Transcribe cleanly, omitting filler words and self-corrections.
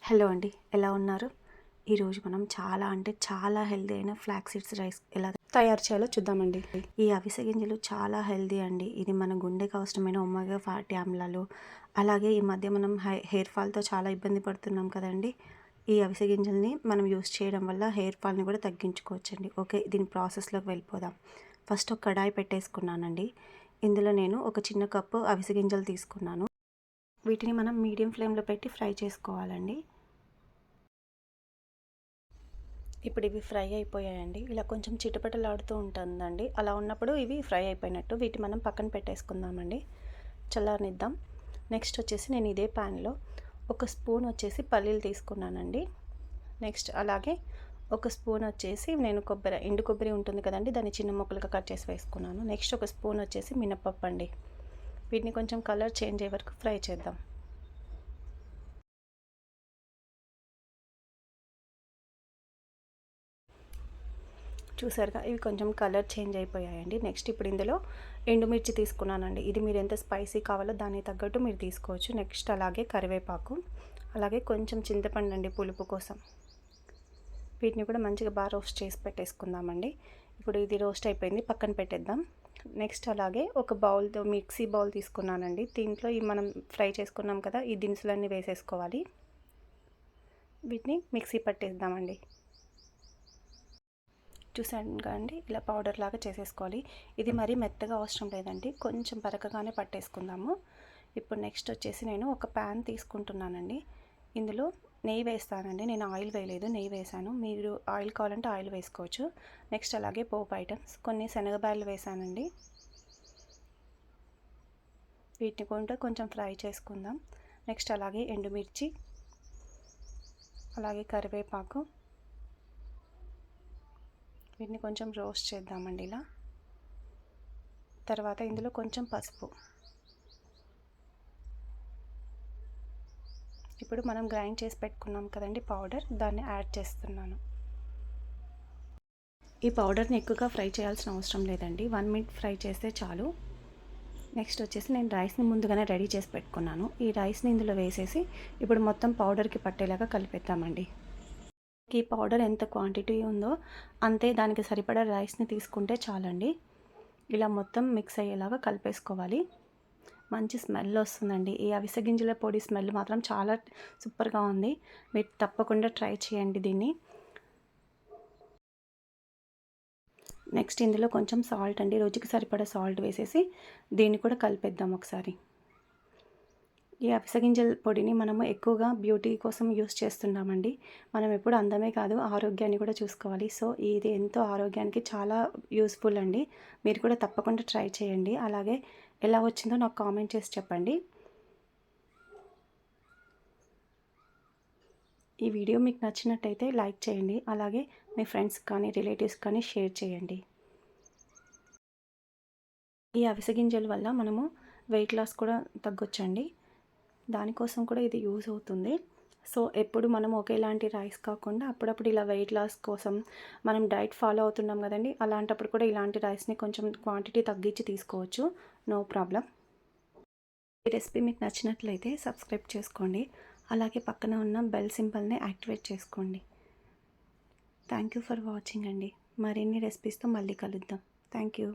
Hello అండి, ఎలా ఉన్నారు? ఈరోజు మనం చాలా అంటే చాలా హెల్దీ అయిన ఫ్లాక్ సీడ్స్ రైస్ ఎలా తయారు చేయాలో చూద్దామండి. ఈ అవిసె గింజలు చాలా హెల్దీ అండి. ఇది మన గుండెకి అవసరమైన ఒమేగా ఫ్యాటీ ఆమ్లాలు, అలాగే ఈ మధ్య మనం హెయిర్ ఫాల్తో చాలా ఇబ్బంది పడుతున్నాం కదండి. ఈ అవిసె గింజల్ని మనం యూస్ చేయడం వల్ల హెయిర్ ఫాల్ని కూడా తగ్గించుకోవచ్చండి. ఓకే, దీని ప్రాసెస్లోకి వెళ్ళిపోదాం. ఫస్ట్ ఒక కడాయి పెట్టేసుకున్నానండి. ఇందులో నేను ఒక చిన్న కప్పు అవిసె గింజలు తీసుకున్నాను. వీటిని మనం మీడియం ఫ్లేమ్లో పెట్టి ఫ్రై చేసుకోవాలండి. ఇప్పుడు ఇవి ఫ్రై అయిపోయాయండి. ఇలా కొంచెం చిటపటలాడుతూ ఉంటుందండి. అలా ఉన్నప్పుడు ఇవి ఫ్రై అయిపోయినట్టు. వీటి మనం పక్కన పెట్టేసుకుందామండి, చల్లారనిద్దాం. నెక్స్ట్ వచ్చేసి నేను ఇదే ప్యాన్లో ఒక స్పూన్ వచ్చేసి పల్లీలు తీసుకున్నానండి. నెక్స్ట్ అలాగే ఒక స్పూన్ వచ్చేసి నేను ఎండు కొబ్బరి ఉంటుంది కదండి, దాన్ని చిన్న ముక్కలుగా కట్ చేసి వేసుకున్నాను. నెక్స్ట్ ఒక స్పూన్ వచ్చేసి మినపప్పు అండి. వీటిని కొంచెం కలర్ చేంజ్ అయ్యే వరకు ఫ్రై చేద్దాం. చూసారుగా, ఇవి కొంచెం కలర్ చేంజ్ అయిపోయాయండి. నెక్స్ట్ ఇప్పుడు ఇందులో ఎండుమిర్చి తీసుకున్నానండి. ఇది మీరు ఎంత స్పైసీ కావాలో దానికి తగ్గట్టు మీరు తీసుకోవచ్చు. నెక్స్ట్ అలాగే కరివేపాకు, అలాగే కొంచెం చింతపండు అండి పులుపు కోసం. వీటిని కూడా మంచిగా బాగా రోస్ట్ చేసి పెట్టేసుకుందామండి. ఇప్పుడు ఇది రోస్ట్ అయిపోయింది, పక్కన పెట్టేద్దాం. నెక్స్ట్ అలాగే ఒక బౌల్తో మిక్సీ బౌల్ తీసుకున్నానండి. దీంట్లో ఈ మనం ఫ్రై చేసుకున్నాం కదా, ఈ దినుసులన్నీ వేసేసుకోవాలి. వీటిని మిక్సీ పట్టేద్దామండి. చూసాను కదండి, ఇలా పౌడర్ లాగా చేసేసుకోవాలి. ఇది మరీ మెత్తగా అవసరం లేదండి, కొంచెం బరకగానే పట్టేసుకుందాము. ఇప్పుడు నెక్స్ట్ వచ్చేసి నేను ఒక ప్యాన్ తీసుకుంటున్నానండి. ఇందులో నెయ్యి వేస్తానండి. నేను ఆయిల్ వేయలేదు, నెయ్యి వేసాను. మీరు ఆయిల్ కావాలంటే ఆయిల్ వేసుకోవచ్చు. నెక్స్ట్ అలాగే పోపు ఐటమ్స్ కొన్ని శనగబాయలు వేసానండి. వీటిని కూడా కొంచెం ఫ్రై చేసుకుందాం. నెక్స్ట్ అలాగే ఎండుమిర్చి, అలాగే కరివేపాకు, వీటిని కొంచెం రోస్ట్ చేద్దామండి ఇలా. తర్వాత ఇందులో కొంచెం పసుపు. ఇప్పుడు మనం గ్రైండ్ చేసి పెట్టుకున్నాం కదండి పౌడర్, దాన్ని యాడ్ చేస్తున్నాను. ఈ పౌడర్ని ఎక్కువగా ఫ్రై చేయాల్సిన అవసరం లేదండి, 1 మినిట్ ఫ్రై చేస్తే చాలు. నెక్స్ట్ వచ్చేసి నేను రైస్ని ముందుగానే రెడీ చేసి పెట్టుకున్నాను. ఈ రైస్ని ఇందులో వేసేసి ఇప్పుడు మొత్తం పౌడర్కి పట్టేలాగా కలిపేద్దామండి. ఈ పౌడర్ ఎంత క్వాంటిటీ ఉందో అంతే దానికి సరిపడా రైస్ని తీసుకుంటే చాలండి. ఇలా మొత్తం మిక్స్ అయ్యేలాగా కలిపేసుకోవాలి. మంచి స్మెల్ వస్తుందండి. ఈ అవిసె గింజల పొడి స్మెల్ మాత్రం చాలా సూపర్గా ఉంది. మీరు తప్పకుండా ట్రై చేయండి దీన్ని. నెక్స్ట్ ఇందులో కొంచెం సాల్ట్ అండి, రుచికి సరిపడా సాల్ట్ వేసేసి దీన్ని కూడా కలిపేద్దాం ఒకసారి. ఈ అవిసె గింజల పొడిని మనము ఎక్కువగా బ్యూటీ కోసం యూస్ చేస్తున్నామండి. మనం ఎప్పుడు అందమే కాదు, ఆరోగ్యాన్ని కూడా చూసుకోవాలి. సో ఇది ఎంతో ఆరోగ్యానికి చాలా యూస్ఫుల్ అండి. మీరు కూడా తప్పకుండా ట్రై చేయండి. అలాగే ఎలా వచ్చిందో నాకు కామెంట్ చేసి చెప్పండి. ఈ వీడియో మీకు నచ్చినట్టయితే లైక్ చేయండి. అలాగే మీ ఫ్రెండ్స్ కానీ రిలేటివ్స్ కానీ షేర్ చేయండి. ఈ అవిసె గింజల వల్ల మనము వెయిట్ లాస్ కూడా తగ్గొచ్చండి. దానికోసం కూడా ఇది యూజ్ అవుతుంది. సో ఎప్పుడు మనం ఒకేలాంటి రైస్ కాకుండా అప్పుడప్పుడు ఇలా వెయిట్ లాస్ కోసం మనం డైట్ ఫాలో అవుతున్నాం కదండి, అలాంటప్పుడు కూడా ఇలాంటి రైస్ని కొంచెం క్వాంటిటీ తగ్గించి తీసుకోవచ్చు, నో ప్రాబ్లం. ఈ రెసిపీ మీకు నచ్చినట్లయితే సబ్స్క్రైబ్ చేసుకోండి. అలాగే పక్కన ఉన్న బెల్ సింబల్ని యాక్టివేట్ చేసుకోండి. థ్యాంక్ యూ ఫర్ వాచింగ్ అండి. మరిన్ని రెసిపీస్తో మళ్ళీ కలుద్దాం. Thank you.